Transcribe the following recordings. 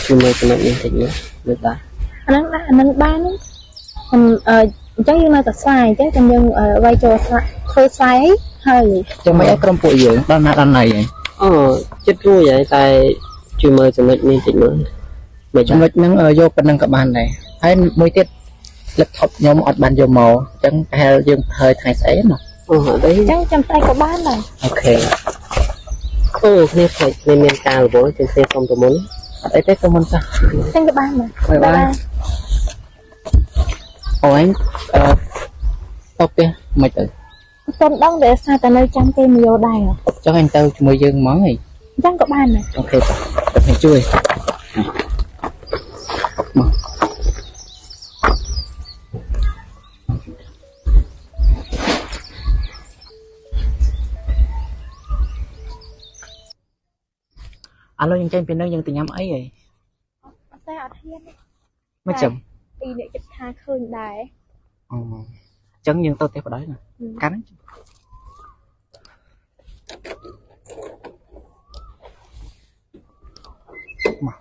คือมือจะมันติดเนี่ยมือตาอันนั้นบ้านจังยังมาตัดสายจังจังยังไว้โจเคยสายให้จะไม่ไอ้กรมปุ๋ยเยอะด้านในไงchếtรู้vậy tạiคือมือจะมันติดมือไม่ចំណុចហ្នឹងយកប៉ុណ្ណឹងក៏បានដែរហើយមួយទៀត laptop ខ្ញុំអត់បានយកមកអញ្ចឹងប្រហែលយើងហើយថ្ងៃស្អែកណាđấy จังจำใจก็บ้านเลยអូខេគ្នាផ្លេចគ្នាមានការរបួសជាងគ្នាសុំទៅមុនអត់អីទេទៅមុនចាจังก็บ้านเลยបាយអូនទៅផ្ទះមិនទៅต้นดองเดี๋ยวซาแต่ในจำเกมโยได้เหรอចឹងអញទៅជាមួយយើងហ្មងហីจังก็บ้านเลยអូខេទៅខ្ញុំជួយមកឥឡូវយើងចេញពីនឹងយើងទៅញ៉ាំអីហីតែអត់ហ៊ានមិនចាំពីអ្នកចិត្តថាឃើញដែរអញ្ចឹងយើងទៅផ្ទះបដ ாய் ណាកាន់មក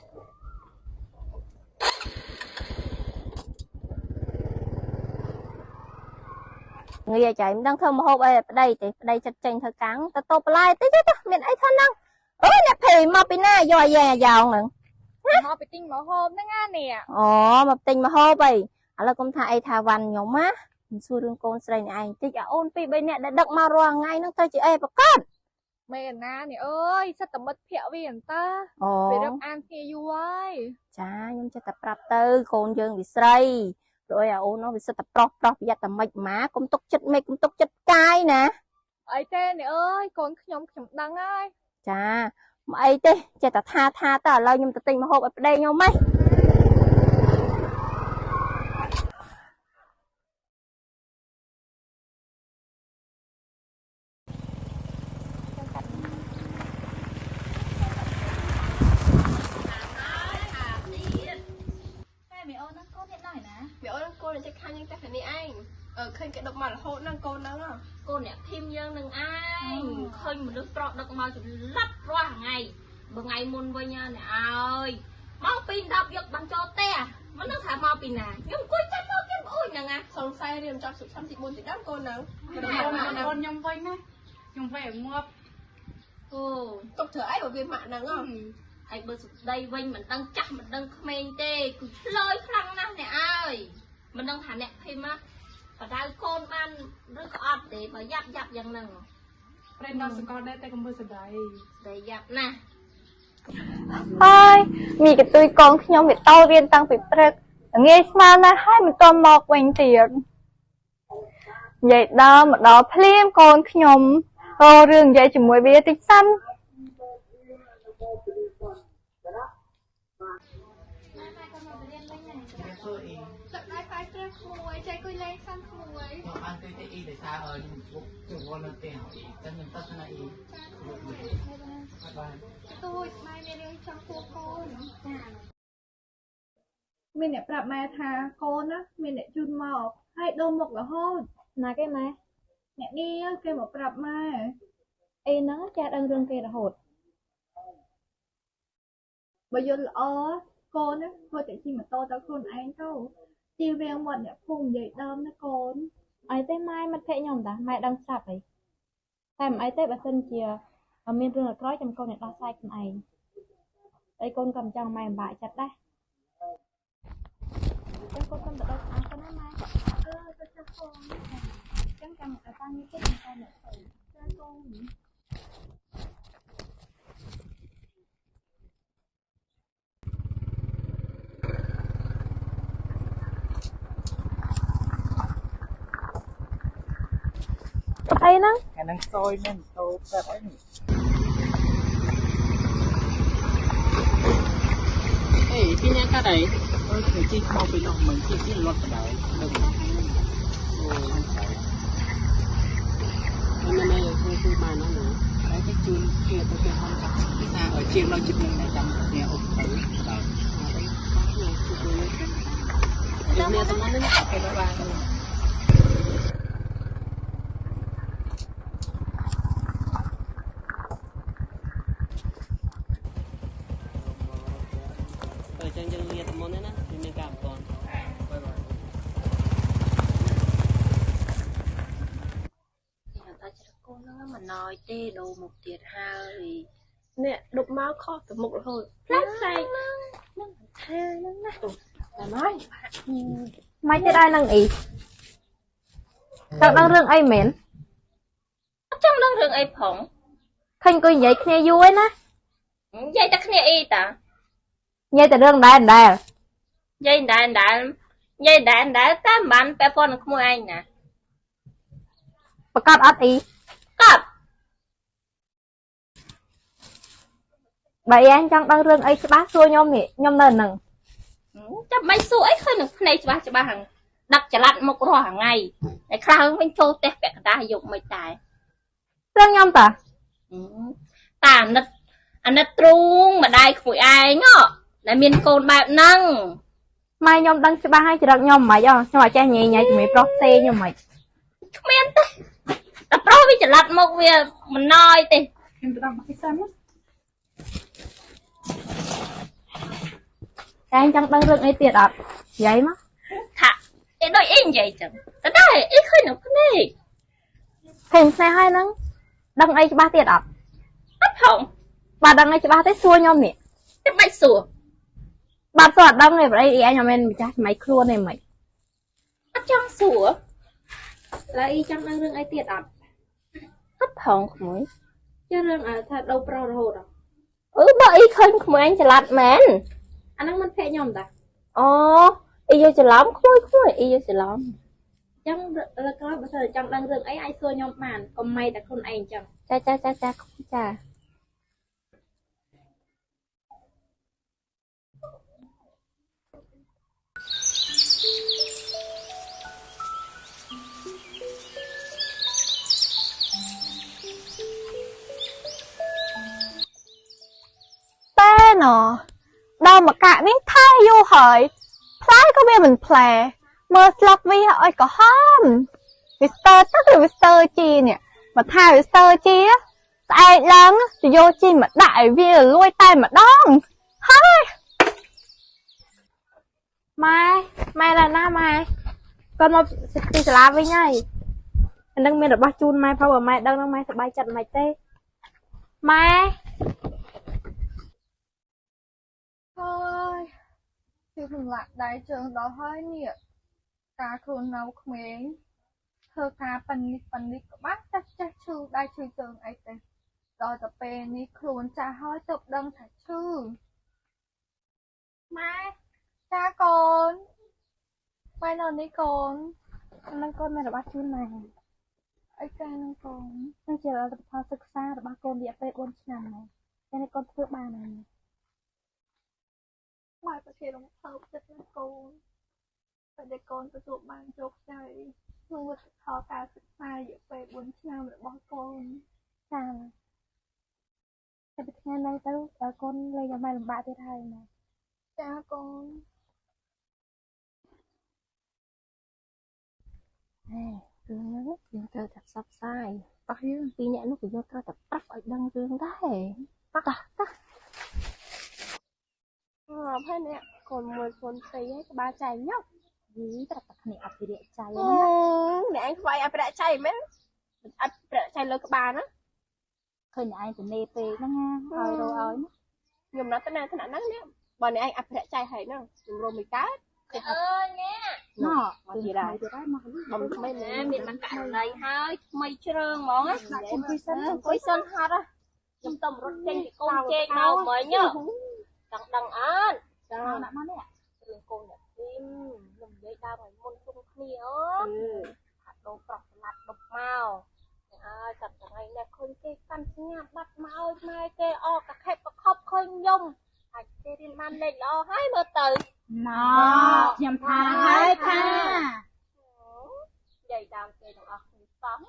ងាយចៃមិនដឹងធ្វើមហូបអីប្តីទេប្តីចិត្តចេញធ្វើកាំងទៅតបបន្លាយតិចទៅមានអីធន់ហ្នឹងអើយអ្នកភេមកពីណាយកអាយ៉ងហ្នឹងមកពីទិញមហូបហ្នឹងណានេះអូមកទិញមហូបអីឥឡូវកុំថាអីថាវ៉ាន់ខ្ញុំណាមិនសួររឿងកូនស្រីនេះឯងតិចអាអូន2 3នាក់ដែលដឹកមករាល់ថ្ងៃហ្នឹងទៅជាអីប្រកាសមែនណានេះអើយសិតតែមិត្តភក្តិវាអន្តើវារឹបអានគ្នាយូរហើយចាខ្ញុំចេះតែប្រាប់ទៅកូនយើងវាស្រីព្រោះអាអូននោះវាសិតតែប្រុសប្រយ័ត្នតែមិនម៉ាកុំទុកចិត្តមេកុំទុកចិត្តកាយណាអីទេនេះអើយកូនខ្ញុំដឹងហើយចាមកអីទេចេះតែថាទៅឥឡូវខ្ញុំទៅទិញមហូបឲ្យប្តីខ្ញុំហ៎จะខាញ់យើងតែគ្នាឯងឃើញគេដឹកមករហូតហ្នឹងកូនហ្នឹងកូនអ្នកធីមយើងនឹងឯងឃើញមនុស្សប្រុសដឹកមកចន្លប់រាល់ថ្ងៃបើថ្ងៃមុនវិញអ្នកអើយមកពី10យកបានចូលផ្ទះមិនដឹងថាមកពីណាខ្ញុំអង្គុយចាំមកទៀតអូយហ្នឹងណាសង្ស័យរៀនចប់សុខទី4ទី10កូនហ្នឹងកូនខ្ញុំវិញណាខ្ញុំវិញឲ្យងាប់អូទុកធ្វើអីបើវាម៉ាក់ហ្នឹងហើយបើសុខដីវិញមិនដឹងចាស់មិនដឹងក្មេងទេគឺឆ្លើយខ្លាំងណាស់អ្នកអើយមិនដឹងថាអ្នកភីមកបដៅកូនបានឬក៏អត់ទេបើយ៉ាប់យ៉ាងហ្នឹងប្រេនដល់សកលដែរតែកុំមើលស្ដាយតែយ៉ាប់ណាស់ហើយមីកតុយកូនខ្ញុំវាតោរៀនតាំងពីព្រឹកងាយស្មានណាស់ហើយមិនទាន់មកវិញទៀតនិយាយដល់មកដល់ភ្លាមកូនខ្ញុំរករឿងនិយាយជាមួយវាតិចសិនមួយចែកគួយលេងខាងមួយមកបានគឺទីអ៊ីដោយសារជួបវល់នៅផ្ទះអ៊ីតែខ្ញុំទៅស្នាក់អ៊ីបានទូចម៉ែមានរឿងចង់ពោះកូនចាមានអ្នកប្រាប់ម៉ែថាកូនណាមានអ្នកជូនមកហើយដូរមករហូតណាគេម៉ែអ្នកនេះគេមកប្រាប់ម៉ែអីហ្នឹងចាដឹងរឿងគេរហូតបើយល់ល្អកូនណាធ្វើតែជិះម៉ូតូទៅខ្លួនឯងទៅជាវាងមាត់អ្នកភូមិនិយាយដើមណាកូនអីទេម៉ែមិត្តភក្តិខ្ញុំតាម៉ែដឹងស្រាប់អីតែមិនអីទេបើសិនជាមានរឿងអាក្រក់ចាំកូនអ្នកដោះស្រាយខ្លួនឯងអីកូនក៏មិនចង់ម៉ែពិបាកចិត្តដែរចឹងកូនទៅដល់ស្អាតទៅណាម៉ែទៅចាប់កូនចឹងចាំតាំងនេះគេតែអ្នកទៅចាកូនអីហ្នឹងអាហ្នឹងសយមែនតូចប្រាប់អីអេពីអ្នកកាត់អីអើយជីកមកពីនោះមិនជីកពីលត់បដ ாய் អូមិនមែនគឺបានហ្នឹងណាតែគេជួយគេទៅគេហៅថាពីថាជាងដល់ជិតនឹងតែចាំគ្នាអុកទៅដល់អីបាទជួយនេះមានតំណនេះគេបាន nghe tụi môn đấy nè mình cảm còn bye bye តែច្រកូនហ្នឹងមិនណយទេដូរមុខទៀតហើយ nè đục máu khó từ một rồi ផ្លែផ្លែហ្នឹងថាហ្នឹងណា là nói មិនទេដែរនឹងអីចង់ដឹងរឿងអីមែន អត់ចង់ដឹងរឿងអីផង ឃើញអង្គុយនិយាយគ្នាយូរហើយណា និយាយតែគ្នាអីតា និយាយតែរឿងដែរដែរ និយាយដែរតែមិនបានពាក់ព័ន្ធនឹងក្មួយឯងណា ប្រកាសអត់អី កប់ បើឯងចង់ដឹងរឿងអីច្បាស់សួរខ្ញុំនេះខ្ញុំនៅនឹង ចាំបាច់សួរអីឃើញនឹងភ្នែកច្បាស់ហ្នឹងដឹកចល័តមុខរាល់ថ្ងៃហើយខ្លះវិញចូលផ្ទះពាក់កណ្ដាលយកមិនតែ រឿងខ្ញុំតា តាអាណិតទ្រូងម្ដាយក្មួយឯងដែលមានកូនបែបហ្នឹង ម៉ែខ្ញុំដឹងច្បាស់ហើយចរិតខ្ញុំមិនអីខ្ញុំអត់ចេះញ៉ៃញ៉ៃជាមួយប្រុសផ្សេងខ្ញុំមិន គ្មានទេតែប្រុសវាចល័តមុខវាមិនណយទេ em tự đăng cái xăm á តែឯងចង់ដឹងរឿងអីទៀតអត់និយាយមក ថាអីដូចអីនិយាយចឹងតែដែរអីឃើញនឹងភ្នែក ឃើញផ្សេងហើយហ្នឹងដឹងអីច្បាស់ទៀតអត់ អត់ផង បើដឹងអីច្បាស់ទេសួរខ្ញុំនេះ តែបាច់សួរ បើសួរអត់ដឹងទេប្រអីឯងមិនមែនម្ចាស់សម័យខ្លួនទេមិន អត់ចង់សួរ ឡើយអីចង់ដឹងរឿងអីទៀតអត់ អត់ផងក្មួយ ជឿរឿងថាដូរប្រុសរហូត បើអីឃើញក្មួយឯងចល័តមែន អាហ្នឹងមិនភ័ក្រខ្ញុំតា អូអីយកច្រឡំក្មួយអីយកច្រឡំ អញ្ចឹងលើក្រោយបើសិនចង់ដឹងរឿងអីអាចសួរខ្ញុំបានកុំមិនតែខ្លួនឯងអញ្ចឹង ចាចា តែណដល់មកកាក់នេះថែយូរហើយផ្លែក៏វាមិនផ្លែមើលស្លឹកវាឲ្យក្រហមវាស្ទើរទឹកឬវាស្ទើរជីនេះមកថាវាស្ទើរជីស្អែកឡើងទៅយកជីមកដាក់ឲ្យវាលួយតែម្ដងហើយម៉ែណាម៉ែគាត់មកពីសាលាវិញហើយអានឹងមានរបស់ជូនម៉ែព្រោះបើម៉ែដឹងនឹងម៉ែសប្បាយចិត្តមិនទេម៉ែ thôi thì mình lại đại trường đó hơi nhiệt cả khuôn nào khuyến thơ ca phần đi của bác chắc chư đại trừ trường ấy tên rồi tập bè ní khuôn cha hơi tập đăng thả chư mai cha con quay lần đi con mày là bác chư này ấy cha nâng con nâng chỉ là tập sức xa là bác con bị bê 4 năm này cho nên con thưa 3 này bàiประเทศของเขาจะเป็นโกนแต่เด็กโกนประตูบ้านโจกใจลุงก็ขอการศึกษาอยู่ไปบนชาวหรือบอโกน ចាតែពីថ្ងៃនេះទៅកូនលេងឲ្យម៉ែលំបាកទៀតហើយម៉ែ จ้าโกน រឿងហ្នឹងយើងត្រូវតែផ្សព្វផ្សាយតោះយើងពីរនាក់នោះក៏យើងត្រូវតែប្រាប់ឲ្យដឹងរឿងដែរតោះ ហើយនេះកូនមួយកូនពីរហើយក្បាលចៃញ៉ុកយីតែគ្នាអភិរក្សចៃ អ្នកឯងខ្វាយអភិរក្សចៃមែនអត់ប្រចៃលើក្បាលណា ឃើញឯងទៅនេពេកហ្នឹងណាឲ្យរឲ្យ ខ្ញុំណាស់ទៅណាថ្នាក់ហ្នឹងនេះបើអ្នកឯងអភិរក្សចៃហើយហ្នឹងជំរុំមិនកើតអើនេះ ណោ មកទៀតហើយ ទៀតហើយមក បំថ្មីណាមានបានករណីហើយថ្មីជ្រើងហ្មងណា អង្គុយសិន អង្គុយសិនហត់ខ្ញុំតំរត់ចេញពីកូនជែកមកមិញចង់ដឹងអត់ចា ដាក់មកនេះ រឿងកូនអ្នកធីមខ្ញុំនិយាយដើមឲ្យមុនជុំគ្នាហាត់ដូរប្រុសស្លាប់ដប់មកអើយចាប់ថ្ងៃនេះឃើញគេកាន់ស្ញាប់បាត់មកឲ្យម៉ែគេអកខេបកខប់ឃើញខ្ញុំអាចគេរៀនបានលេខល្អហើយមើលទៅ ណោខ្ញុំថាហើយថា និយាយដើមគេទាំងអស់គ្នាសំ